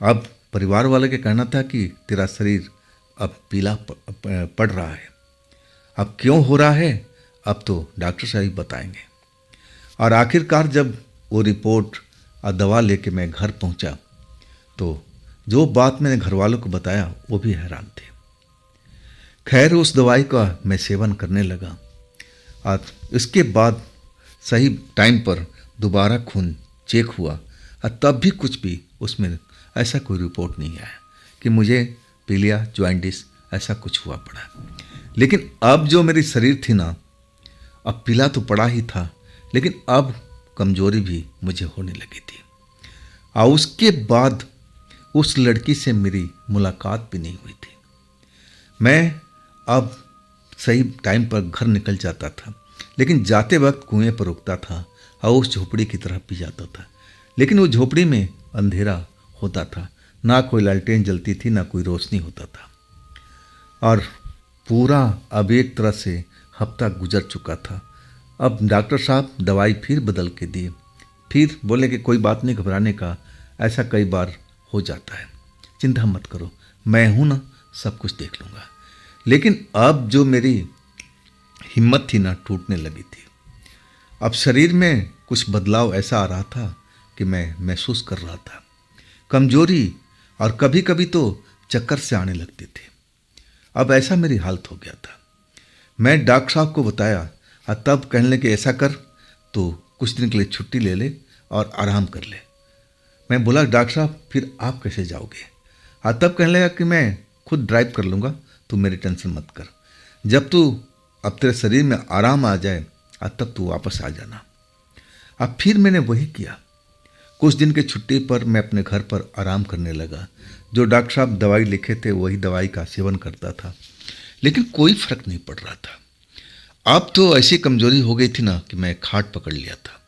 अब परिवार वाले का कहना था कि तेरा शरीर अब पीला पड़ रहा है, अब क्यों हो रहा है अब तो डॉक्टर साहब ही बताएंगे। और आखिरकार जब वो रिपोर्ट और दवा लेके मैं घर पहुंचा तो जो बात मैंने घर वालों को बताया वो भी हैरान थे। खैर उस दवाई का मैं सेवन करने लगा और इसके बाद सही टाइम पर दोबारा खून चेक हुआ और तब भी कुछ भी उसमें ऐसा कोई रिपोर्ट नहीं आया कि मुझे पीलिया जॉइंटिस ऐसा कुछ हुआ पड़ा। लेकिन अब जो मेरी शरीर थी ना, अब पीला तो पड़ा ही था, लेकिन अब कमजोरी भी मुझे होने लगी थी। और उसके बाद उस लड़की से मेरी मुलाकात भी नहीं हुई थी। मैं अब सही टाइम पर घर निकल जाता था, लेकिन जाते वक्त कुएं पर रुकता था और उस झोपड़ी की तरफ भी जाता था। लेकिन वो झोपड़ी में अंधेरा होता था, ना कोई लालटेन जलती थी, ना कोई रोशनी होता था। और पूरा अब एक तरह से हफ्ता गुजर चुका था। अब डॉक्टर साहब दवाई फिर बदल के दिए, फिर बोले कि कोई बात नहीं घबराने का, ऐसा कई बार हो जाता है, चिंता मत करो, मैं हूं ना, सब कुछ देख लूँगा। लेकिन अब जो मेरी हिम्मत थी ना, टूटने लगी थी। अब शरीर में कुछ बदलाव ऐसा आ रहा था कि मैं महसूस कर रहा था कमजोरी, और कभी कभी तो चक्कर से आने लगते थे। अब ऐसा मेरी हालत हो गया था। मैं डॉक्टर साहब को बताया और तब कहने लगे ऐसा कर, तो कुछ दिन के लिए छुट्टी ले ले और आराम कर ले। मैं बोला डॉक्टर साहब फिर आप कैसे जाओगे? और तब कहने लगा कि मैं खुद ड्राइव कर लूँगा, तू मेरी टेंशन मत कर, जब तू अब तेरे शरीर में आराम आ जाए और तब तू वापस आ जाना। अब फिर मैंने वही किया। कुछ दिन के छुट्टी पर मैं अपने घर पर आराम करने लगा। जो डॉक्टर साहब दवाई लिखे थे वही दवाई का सेवन करता था, लेकिन कोई फर्क नहीं पड़ रहा था। अब तो ऐसी कमजोरी हो गई थी ना कि मैं खाट पकड़ लिया था,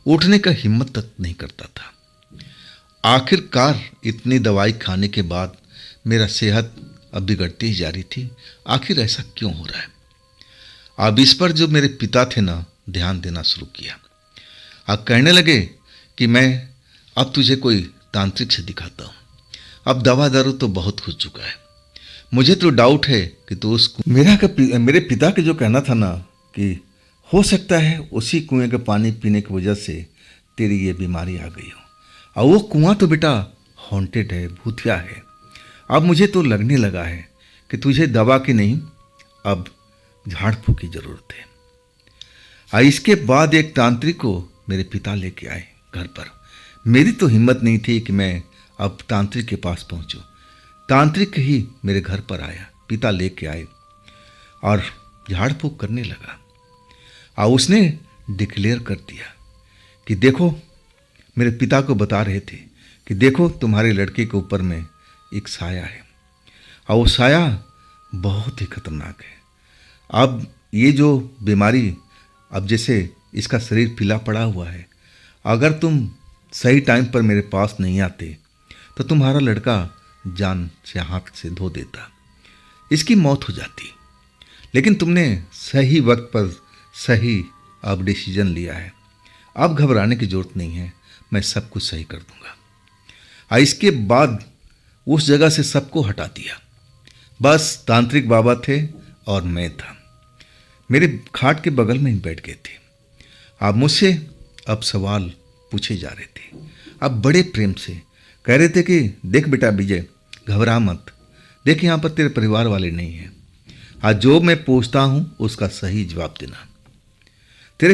उठने का हिम्मत तक नहीं करता था। आखिरकार इतनी दवाई खाने के बाद मेरा सेहत अब बिगड़ती ही जा रही थी। आखिर ऐसा क्यों हो रहा है? अब इस पर जो मेरे पिता थे ना, ध्यान देना शुरू किया। अब कहने लगे कि मैं अब तुझे कोई तांत्रिक से दिखाता हूँ, अब दवा दारू तो बहुत हो चुका है, मुझे तो डाउट है कि तू उस मेरे पिता के जो कहना था ना कि हो सकता है उसी कुएं का पानी पीने की वजह से तेरी ये बीमारी आ गई हो, और वो कुआं तो बेटा हॉन्टेड है, भूतिया है। अब मुझे तो लगने लगा है कि तुझे दवा की नहीं, अब झाड़ फूक की जरूरत है। और इसके बाद एक तांत्रिक को मेरे पिता लेके आए घर पर। मेरी तो हिम्मत नहीं थी कि मैं अब तांत्रिक के पास पहुंचूं। तांत्रिक ही मेरे घर पर आया, पिता लेके आए और झाड़ फूक करने लगा। और उसने डिक्लेयर कर दिया कि देखो, मेरे पिता को बता रहे थे कि देखो तुम्हारे लड़के के ऊपर में एक साया है, और वो साया बहुत ही खतरनाक है। अब ये जो बीमारी, अब जैसे इसका शरीर पीला पड़ा हुआ है, अगर तुम सही टाइम पर मेरे पास नहीं आते तो तुम्हारा लड़का जान से हाथ से धो देता, इसकी मौत हो जाती। लेकिन तुमने सही वक्त पर सही अब डिसीजन लिया है, अब घबराने की जरूरत नहीं है, मैं सब कुछ सही कर दूंगा। और इसके बाद उस जगह से सबको हटा दिया, बस तांत्रिक बाबा थे और मैं था। मेरे खाट के बगल में ही बैठ गए थे। आप मुझसे अब सवाल पूछे जा रहे थे, अब बड़े प्रेम से कह रहे थे कि देख बेटा विजय, घबरा मत, देख यहाँ पर तेरे परिवार वाले नहीं हैं, आज जो मैं पूछता हूँ उसका सही जवाब देना। तेरे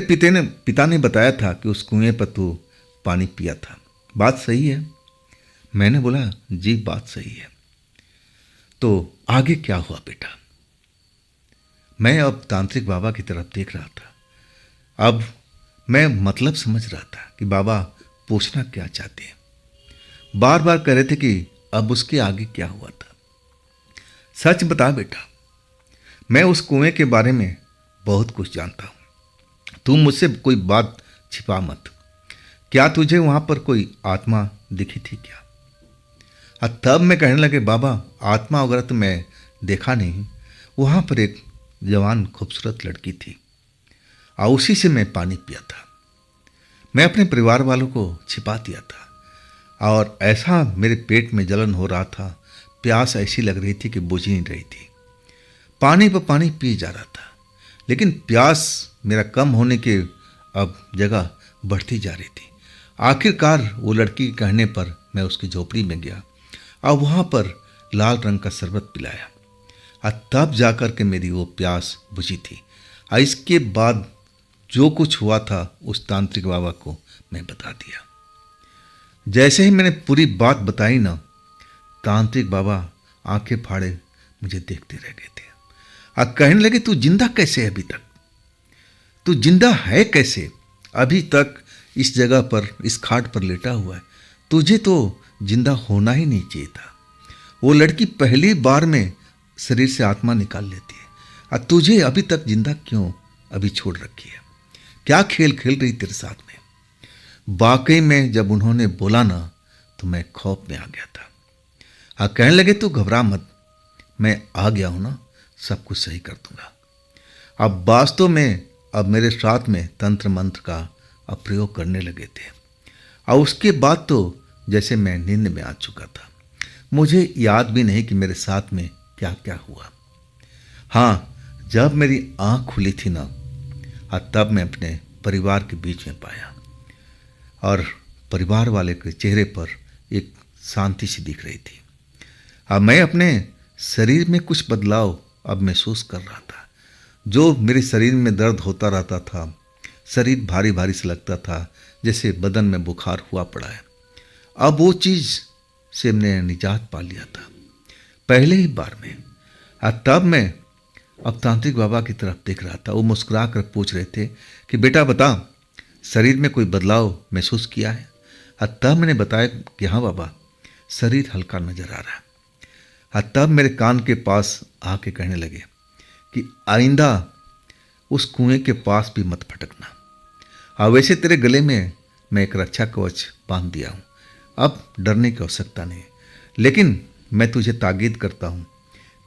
पिता ने बताया था कि उस कुएं पर तू पानी पिया था, बात सही है? मैंने बोला जी बात सही है। तो आगे क्या हुआ बेटा? मैं अब तांत्रिक बाबा की तरफ देख रहा था। अब मैं मतलब समझ रहा था कि बाबा पूछना क्या चाहते हैं। बार बार कह रहे थे कि अब उसके आगे क्या हुआ था। सच बता बेटा, मैं उस कुएं के बारे में बहुत कुछ जानता हूं, तू मुझसे कोई बात छिपा मत। क्या तुझे वहां पर कोई आत्मा दिखी थी क्या? तब मैं कहने लगे बाबा, आत्मा वगैरह तो मैं देखा नहीं, वहां पर एक जवान खूबसूरत लड़की थी और उसी से मैं पानी पिया था। मैं अपने परिवार वालों को छिपा दिया था और ऐसा मेरे पेट में जलन हो रहा था, प्यास ऐसी लग रही थी कि बुझ नहीं रही थी। पानी पर पानी पिए जा रहा था, लेकिन प्यास मेरा कम होने के अब जगह बढ़ती जा रही थी। आखिरकार वो लड़की के कहने पर मैं उसकी झोपड़ी में गया और वहाँ पर लाल रंग का शरबत पिलाया और तब जाकर के मेरी वो प्यास बुझी थी। और इसके बाद जो कुछ हुआ था उस तांत्रिक बाबा को मैं बता दिया। जैसे ही मैंने पूरी बात बताई ना, तांत्रिक बाबा आंखें फाड़े मुझे देखते रह गए थे और कहने लगे, तू जिंदा कैसे है अभी तक? तू जिंदा है कैसे? अभी तक इस जगह पर, इस खाट पर लेटा हुआ है। तुझे तो जिंदा होना ही नहीं चाहिए था। वो लड़की पहली बार में शरीर से आत्मा निकाल लेती है और तुझे अभी तक जिंदा क्यों अभी छोड़ रखी है? क्या खेल खेल रही तेरे साथ में? वाकई में जब उन्होंने बोला ना, तो मैं खौफ में आ गया था। हाँ, कहने लगे, तू घबरा मत, मैं आ गया हूं ना, सब कुछ सही कर दूंगा। अब वास्तव में अब मेरे साथ में तंत्र मंत्र का अब प्रयोग करने लगे थे और उसके बाद तो जैसे मैं नींद में आ चुका था। मुझे याद भी नहीं कि मेरे साथ में क्या क्या हुआ। हाँ, जब मेरी आँख खुली थी ना, तब मैं अपने परिवार के बीच में पाया और परिवार वाले के चेहरे पर एक शांति सी दिख रही थी। अब मैं अपने शरीर में कुछ बदलाव अब महसूस कर रहा था। जो मेरे शरीर में दर्द होता रहता था, शरीर भारी भारी से लगता था, जैसे बदन में बुखार हुआ पड़ा है, अब वो चीज़ से मैंने निजात पा लिया था पहले ही बार में। तब मैं अब तांत्रिक बाबा की तरफ देख रहा था। वो मुस्कुरा कर पूछ रहे थे कि बेटा बता, शरीर में कोई बदलाव महसूस किया है? तब मैंने बताया कि हाँ बाबा, शरीर हल्का नजर आ रहा है। तब मेरे कान के पास आके कहने लगे कि आइंदा उस कुएं के पास भी मत फटकना। वैसे तेरे गले में मैं एक रक्षा कवच बांध दिया हूँ, अब डरने की आवश्यकता नहीं। लेकिन मैं तुझे ताकीद करता हूँ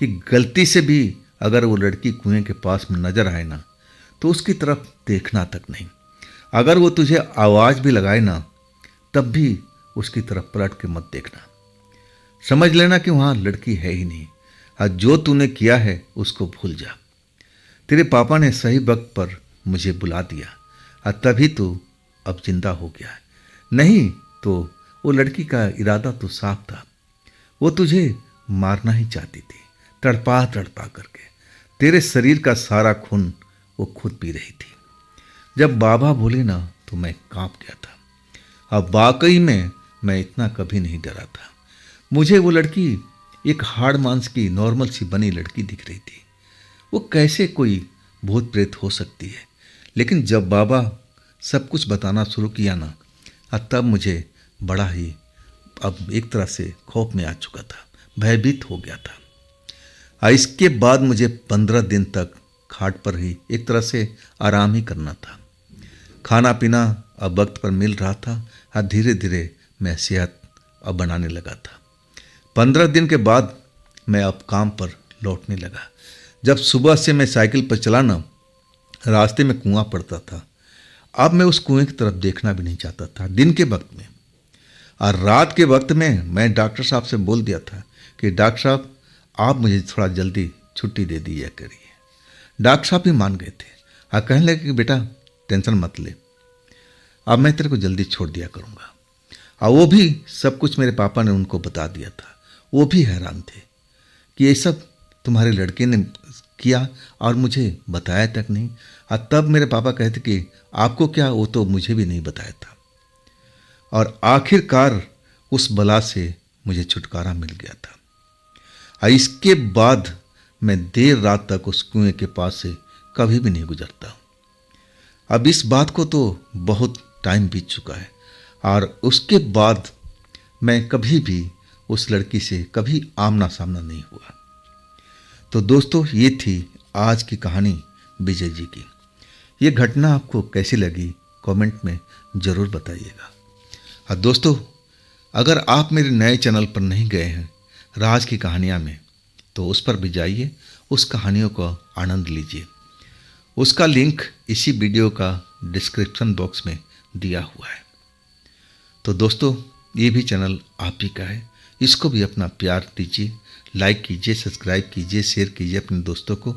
कि गलती से भी अगर वो लड़की कुएं के पास में नजर आए ना, तो उसकी तरफ देखना तक नहीं। अगर वो तुझे आवाज़ भी लगाए ना, तब भी उसकी तरफ पलट के मत देखना। समझ लेना कि वहाँ लड़की है ही नहीं। जो तूने किया है उसको भूल जा। तेरे पापा ने सही वक्त पर मुझे बुला दिया, तभी तू अब जिंदा हो गया है। नहीं तो वो लड़की का इरादा तो साफ था, वो तुझे मारना ही चाहती थी, तड़पा तड़पा करके। तेरे शरीर का सारा खून वो खुद पी रही थी। जब बाबा बोले ना, तो मैं कांप गया था। अब वाकई में मैं इतना कभी नहीं डरा था। मुझे वो लड़की एक हाड़ मांस की नॉर्मल सी बनी लड़की दिख रही थी। वो कैसे कोई भूत प्रेत हो सकती है? लेकिन जब बाबा सब कुछ बताना शुरू किया ना, तब मुझे बड़ा ही अब एक तरह से खौफ में आ चुका था, भयभीत हो गया था। इसके बाद मुझे 15 दिन तक खाट पर ही एक तरह से आराम ही करना था। खाना पीना अब वक्त पर मिल रहा था। धीरे धीरे मैं सेहत अब बनाने लगा था। 15 दिन के बाद मैं अब काम पर लौटने लगा। जब सुबह से मैं साइकिल पर चला ना, रास्ते में कुआं पड़ता था। अब मैं उस कुएं की तरफ देखना भी नहीं चाहता था दिन के वक्त में। और रात के वक्त में मैं डॉक्टर साहब से बोल दिया था कि डॉक्टर साहब, आप मुझे थोड़ा जल्दी छुट्टी दे दीजिए करिए। डॉक्टर साहब भी मान गए थे और कहने लगे कि बेटा टेंशन मत ले, अब मैं तेरे को जल्दी छोड़ दिया करूँगा। और वो भी सब कुछ मेरे पापा ने उनको बता दिया था। वो भी हैरान थे कि ये सब तुम्हारे लड़के ने किया और मुझे बताया तक नहीं। और तब मेरे पापा कहते कि आपको क्या, वो तो मुझे भी नहीं बताया था। और आखिरकार उस बला से मुझे छुटकारा मिल गया था। और इसके बाद मैं देर रात तक उस कुएं के पास से कभी भी नहीं गुजरता। अब इस बात को तो बहुत टाइम बीत चुका है और उसके बाद मैं कभी भी उस लड़की से कभी आमना सामना नहीं हुआ। तो दोस्तों, ये थी आज की कहानी विजय जी की। ये घटना आपको कैसी लगी कमेंट में ज़रूर बताइएगा। और दोस्तों, अगर आप मेरे नए चैनल पर नहीं गए हैं राज की कहानियाँ में, तो उस पर भी जाइए, उस कहानियों का आनंद लीजिए। उसका लिंक इसी वीडियो का डिस्क्रिप्शन बॉक्स में दिया हुआ है। तो दोस्तों, ये भी चैनल आप ही का है, इसको भी अपना प्यार दीजिए, लाइक कीजिए, सब्सक्राइब कीजिए, शेयर कीजिए अपने दोस्तों को।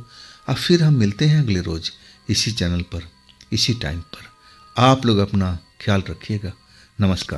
और फिर हम मिलते हैं अगले रोज़ इसी चैनल पर, इसी टाइम पर। आप लोग अपना ख्याल रखिएगा। नमस्कार।